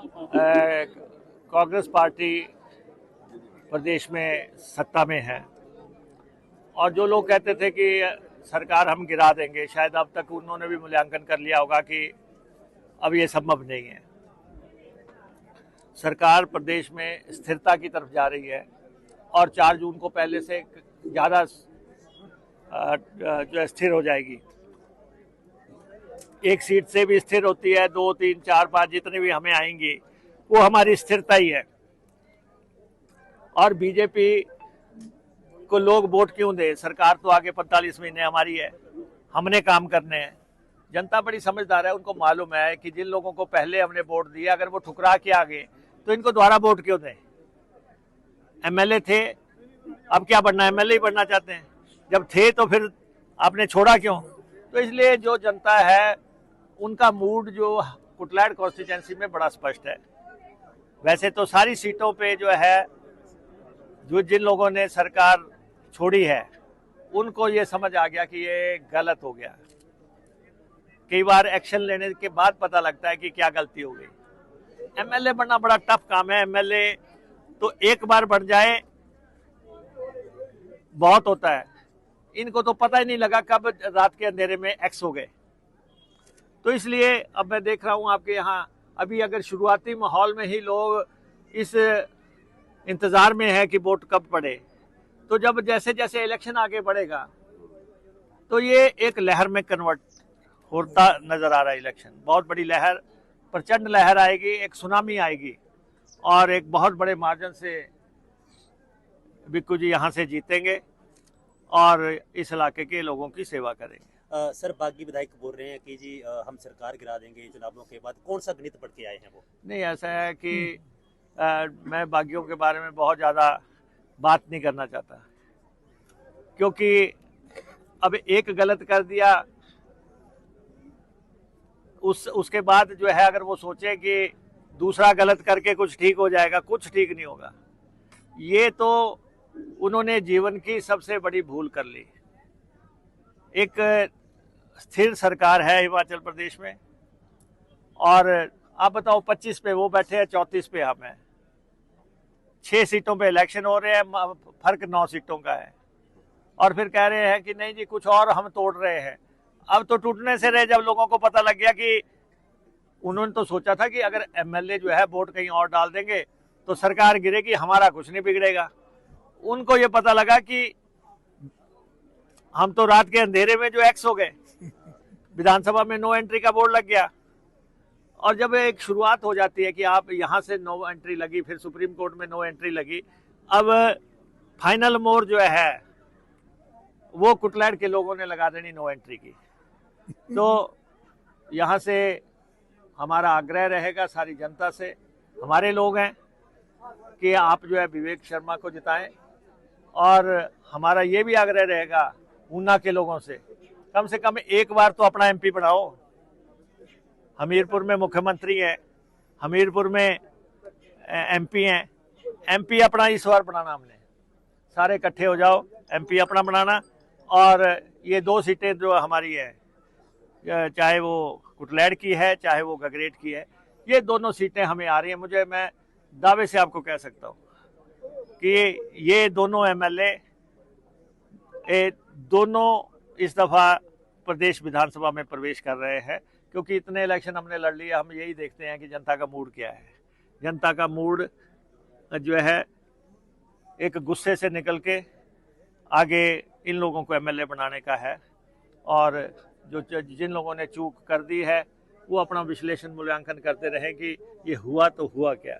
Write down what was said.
Congress party प्रदेश में सत्ता में है और जो लोग कहते थे कि सरकार हम गिरा देंगे, शायद अब तक उन्होंने भी मूल्यांकन कर लिया होगा कि अब ये संभव नहीं है। सरकार प्रदेश में स्थिरता की तरफ जा रही है और 4 जून को पहले से ज़्यादा जो स्थिर हो जाएगी। एक सीट से भी स्थिर होती है, 2, 3, 4, 5 जितने भी हमें आएंगी वो हमारी स्थिरता ही है। और बीजेपी को लोग वोट क्यों दे? सरकार तो आगे 45 महीने हमारी है, हमने काम करने हैं। जनता बड़ी समझदार है, उनको मालूम है कि जिन लोगों को पहले हमने वोट दिया अगर वो ठुकरा के आ गए तो इनको दोबारा वोट क्यों दें? एमएलए थे, अब क्या बनना? एमएलए ही बनना चाहते हैं। जब थे तो फिर आपने छोड़ा क्यों? तो इसलिए जो जनता है उनका मूड जो कुटलैड कॉन्स्टिट्यूंसी में बड़ा स्पष्ट है। वैसे तो सारी सीटों पे जो है जो जिन लोगों ने सरकार छोड़ी है उनको ये समझ आ गया कि ये गलत हो गया। कई बार एक्शन लेने के बाद पता लगता है कि क्या गलती हो गई। एमएलए बनना बड़ा टफ काम है। एमएलए तो एक बार बन जाए बहुत होता है, इनको तो पता ही नहीं लगा कब रात के अंधेरे में एक्स हो गए। तो इसलिए अब मैं देख रहा हूं आपके यहाँ अभी अगर शुरुआती माहौल में ही लोग इस इंतजार में है कि वोट कब पड़े, तो जब जैसे जैसे इलेक्शन आगे बढ़ेगा तो ये एक लहर में कन्वर्ट होता नजर आ रहा है। इलेक्शन बहुत बड़ी लहर, प्रचंड लहर आएगी, एक सुनामी आएगी और एक बहुत बड़े मार्जिन से बिक्कू जी यहाँ से जीतेंगे और इस इलाके के लोगों की सेवा करेंगे। सर, बागी विधायक बोल रहे हैं कि जी हम सरकार गिरा देंगे चुनावों के बाद। कौन सा गणित पढ़ के आए हैं वो? नहीं, ऐसा है कि मैं बागियों के बारे में बहुत ज़्यादा बात नहीं करना चाहता, क्योंकि अब एक गलत कर दिया उसके बाद जो है अगर वो सोचे कि दूसरा गलत करके कुछ ठीक हो जाएगा, कुछ ठीक नहीं होगा। ये तो उन्होंने जीवन की सबसे बड़ी भूल कर ली। एक स्थिर सरकार है हिमाचल प्रदेश में और आप बताओ 25 पे वो बैठे हैं, 34 पे हम हैं। 6 सीटों पे इलेक्शन हो रहे हैं, फर्क 9 सीटों का है और फिर कह रहे हैं कि नहीं जी कुछ और हम तोड़ रहे हैं। अब तो टूटने से रहे जब लोगों को पता लग गया कि उन्होंने तो सोचा था कि अगर एमएलए जो है वोट कहीं और डाल देंगे तो सरकार गिरेगी, हमारा कुछ नहीं बिगड़ेगा। उनको ये पता लगा कि हम तो रात के अंधेरे में जो एक्स हो गए। विधानसभा में नो एंट्री का बोर्ड लग गया और जब एक शुरुआत हो जाती है कि आप यहाँ से नो एंट्री लगी, फिर सुप्रीम कोर्ट में नो एंट्री लगी, अब फाइनल मोर जो है वो कुटलैड के लोगों ने लगा देनी नो एंट्री की। तो यहाँ से हमारा आग्रह रहेगा सारी जनता से, हमारे लोग हैं, कि आप जो है विवेक शर्मा को जिताएं और हमारा ये भी आग्रह रहेगा ऊना के लोगों से कम एक बार तो अपना एमपी बनाओ। हमीरपुर में मुख्यमंत्री है, हमीरपुर में एमपी हैं, एमपी अपना इस बार बनाना। हमने सारे इकट्ठे हो जाओ, एमपी अपना बनाना। और ये 2 सीटें जो हमारी है, चाहे वो कुटलैड की है चाहे वो गगरेट की है, ये दोनों सीटें हमें आ रही हैं। मैं दावे से आपको कह सकता हूँ कि ये दोनों एमएलए दोनों इस दफ़ा प्रदेश विधानसभा में प्रवेश कर रहे हैं, क्योंकि इतने इलेक्शन हमने लड़ लिए। हम यही देखते हैं कि जनता का मूड क्या है। जनता का मूड जो है एक गुस्से से निकल के आगे इन लोगों को एमएलए बनाने का है और जो जिन लोगों ने चूक कर दी है वो अपना विश्लेषण मूल्यांकन करते रहें कि ये हुआ तो हुआ क्या।